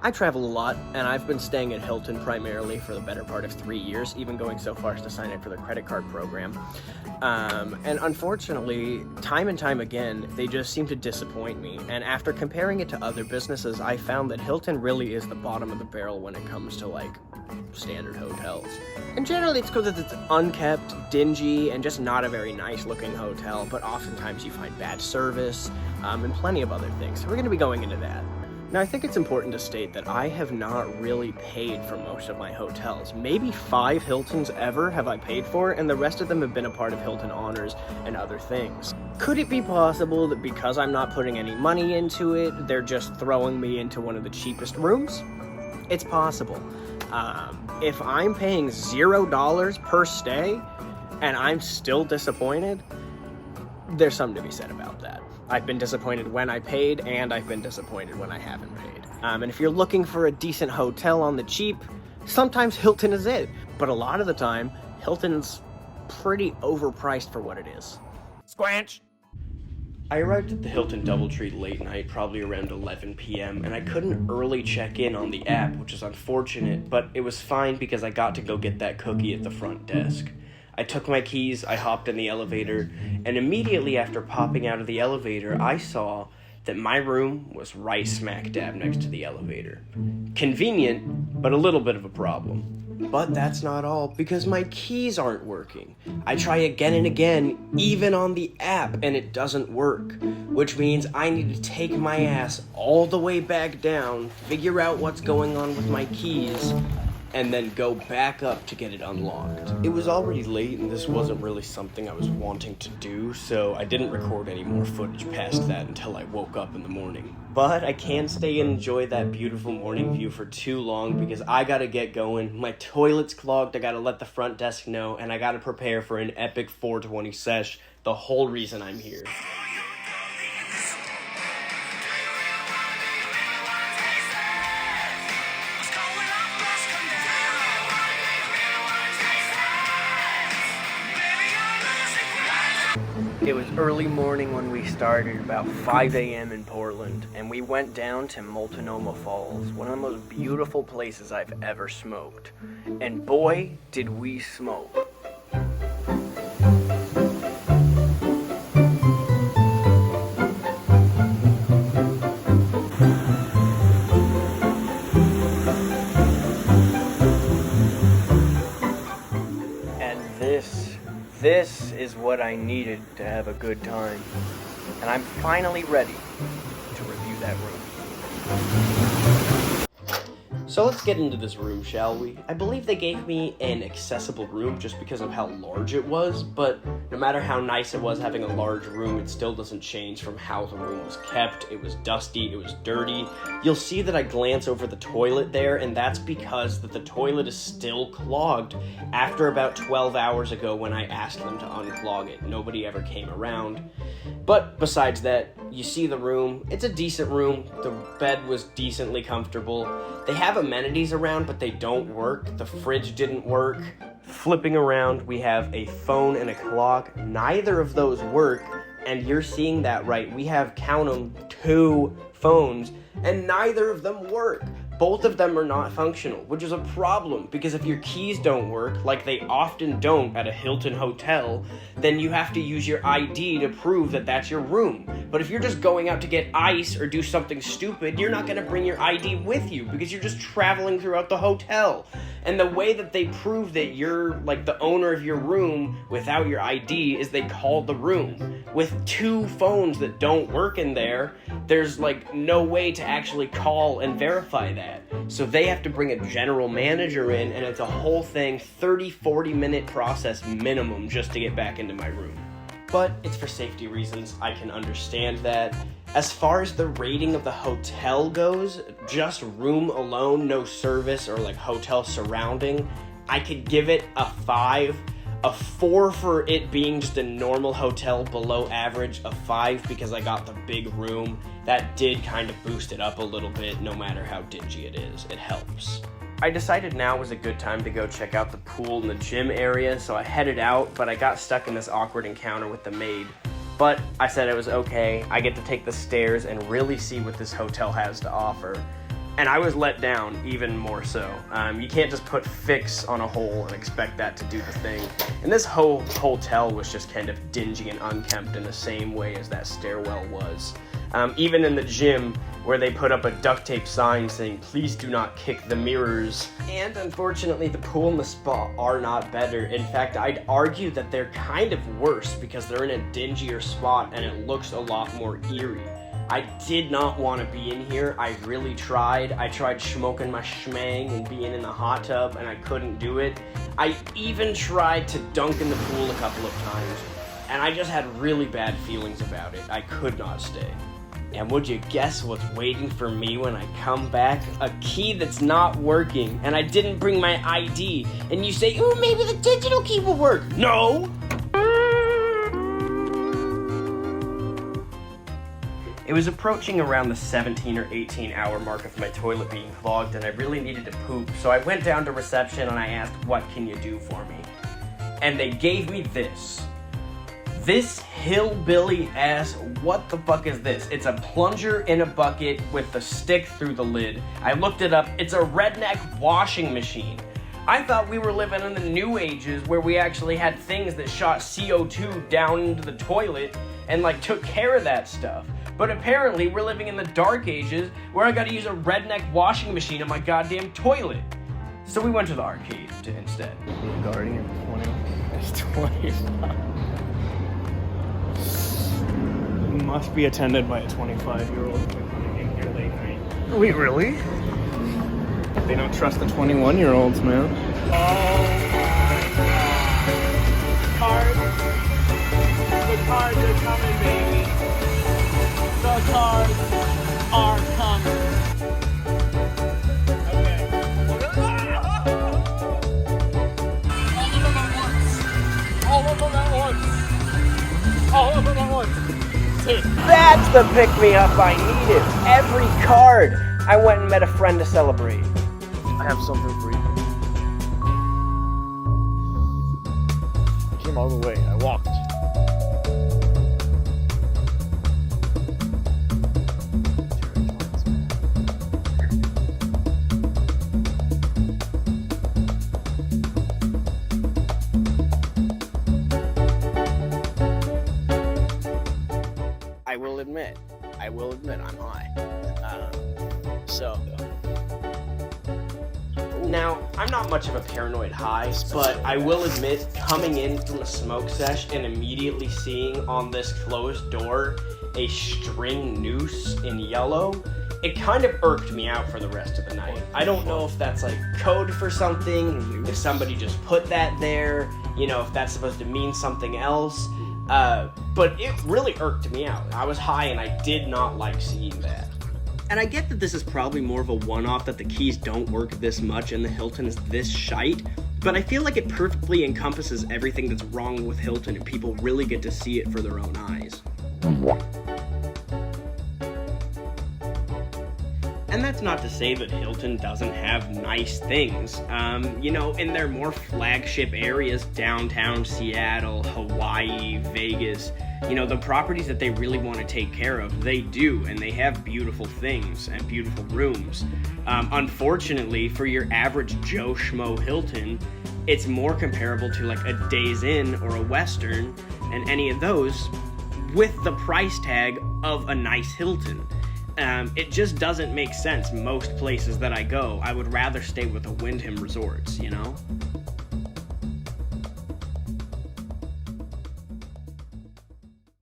I travel a lot, and I've been staying at Hilton primarily for the better part of 3 years, even going so far as to sign up for the credit card program. And unfortunately, time and time again, they just seem to disappoint me. And after comparing it to other businesses, I found that Hilton really is the bottom of the barrel when it comes to, like, standard hotels. And generally it's because it's unkept, dingy, and just not a very nice looking hotel, but oftentimes you find bad service, and plenty of other things. So we're going to be going into that. Now, I think it's important to state that I have not really paid for most of my hotels. Maybe 5 Hiltons ever have I paid for, and the rest of them have been a part of Hilton Honors and other things. Could it be possible that because I'm not putting any money into it, they're just throwing me into one of the cheapest rooms? It's possible. If I'm paying $0 per stay, and I'm still disappointed, there's something to be said about that. I've been disappointed when I paid, and I've been disappointed when I haven't paid. And if you're looking for a decent hotel on the cheap, sometimes Hilton is it. But a lot of the time, Hilton's pretty overpriced for what it is. Squanch! I arrived at the Hilton DoubleTree late night, probably around 11 p.m., and I couldn't early check in on the app, which is unfortunate, but it was fine because I got to go get that cookie at the front desk. I took my keys, I hopped in the elevator, and immediately after popping out of the elevator, I saw that my room was right smack dab next to the elevator. Convenient, but a little bit of a problem. But that's not all, because my keys aren't working. I try again and again, even on the app, and it doesn't work. Which means I need to take my ass all the way back down, figure out what's going on with my keys, and then go back up to get it unlocked. It was already late and this wasn't really something I was wanting to do, so I didn't record any more footage past that until I woke up in the morning. But I can't stay and enjoy that beautiful morning view for too long because I gotta get going. My toilet's clogged, I gotta let the front desk know, and I gotta prepare for an epic 420 sesh, the whole reason I'm here. It was early morning when we started, about 5 a.m. in Portland, and we went down to Multnomah Falls, one of the most beautiful places I've ever smoked. And boy, did we smoke. And this is what I needed to have a good time. And I'm finally ready to review that room. So let's get into this room, shall we? I believe they gave me an accessible room just because of how large it was, but no matter how nice it was having a large room, it still doesn't change from how the room was kept. It was dusty, it was dirty. You'll see that I glance over the toilet there, and that's because the toilet is still clogged after about 12 hours ago when I asked them to unclog it. Nobody ever came around. But besides that, you see the room. It's a decent room. The bed was decently comfortable. They have amenities around, but they don't work. The fridge didn't work. Flipping around, we have a phone and a clock. Neither of those work, and you're seeing that right. We have, count them, 2 phones, and neither of them work. Both of them are not functional, which is a problem, because if your keys don't work, like they often don't at a Hilton hotel, then you have to use your ID to prove that that's your room. But if you're just going out to get ice or do something stupid, you're not going to bring your ID with you, because you're just traveling throughout the hotel. And the way that they prove that you're, like, the owner of your room without your ID is they call the room. With 2 phones that don't work in there, there's, like, no way to actually call and verify that. So they have to bring a general manager in, and it's a whole thing, 30-40 minute process minimum just to get back into my room. But it's for safety reasons, I can understand that. As far as the rating of the hotel goes, just room alone, no service or like hotel surrounding, I could give it a 5. A 4 for it being just a normal hotel below average, a 5 because I got the big room. That did kind of boost it up a little bit, no matter how dingy it is. It helps. I decided now was a good time to go check out the pool and the gym area, so I headed out, but I got stuck in this awkward encounter with the maid. But I said it was okay. I get to take the stairs and really see what this hotel has to offer. And I was let down even more so. You can't just put fix on a hole and expect that to do the thing. And this whole hotel was just kind of dingy and unkempt in the same way as that stairwell was. Even in the gym, where they put up a duct tape sign saying, "Please do not kick the mirrors." And unfortunately, the pool and the spa are not better. In fact, I'd argue that they're kind of worse because they're in a dingier spot and it looks a lot more eerie. I did not want to be in here. I really tried. I tried smoking my schmang and being in the hot tub, and I couldn't do it. I even tried to dunk in the pool a couple of times, and I just had really bad feelings about it. I could not stay. And would you guess what's waiting for me when I come back? A key that's not working, and I didn't bring my ID. And you say, "Ooh, maybe the digital key will work." No! It was approaching around the 17 or 18 hour mark of my toilet being clogged, and I really needed to poop, so I went down to reception and I asked, "What can you do for me?" And they gave me this. This hillbilly ass, what the fuck is this? It's a plunger in a bucket with the stick through the lid. I looked it up, it's a redneck washing machine. I thought we were living in the new ages where we actually had things that shot CO2 down into the toilet and like took care of that stuff. But apparently we're living in the dark ages where I gotta use a redneck washing machine on my goddamn toilet. So we went to the arcade instead. Guardian 20. It's 25. Must be attended by a 25-year-old in here late night. Wait, really? They don't trust the 21-year-olds, man. Oh my God. The cards are coming, baby. The cards are coming. Okay. All of them at once. All of them at once. That's the pick-me-up I needed. Every card. I went and met a friend to celebrate. I have something for you. I came all the way. I walked. I will admit I'm high. Now, I'm not much of a paranoid high, but I will admit, coming in from a smoke sesh and immediately seeing on this closed door a string noose in yellow, it kind of irked me out for the rest of the night. I don't know if that's like code for something, if somebody just put that there, you know, if that's supposed to mean something else. But it really irked me out. I was high and I did not like seeing that. And I get that this is probably more of a one-off, that the keys don't work this much and the Hilton is this shite, but I feel like it perfectly encompasses everything that's wrong with Hilton and people really get to see it for their own eyes. And that's not to say that Hilton doesn't have nice things. You know, in their more flagship areas, downtown Seattle, Hawaii, Vegas, you know, the properties that they really want to take care of, they do, and they have beautiful things and beautiful rooms. Unfortunately, for your average Joe Schmo Hilton, it's more comparable to like a Days Inn or a Western, and any of those with the price tag of a nice Hilton. It just doesn't make sense most places that I go. I would rather stay with the Wyndham Resorts, you know?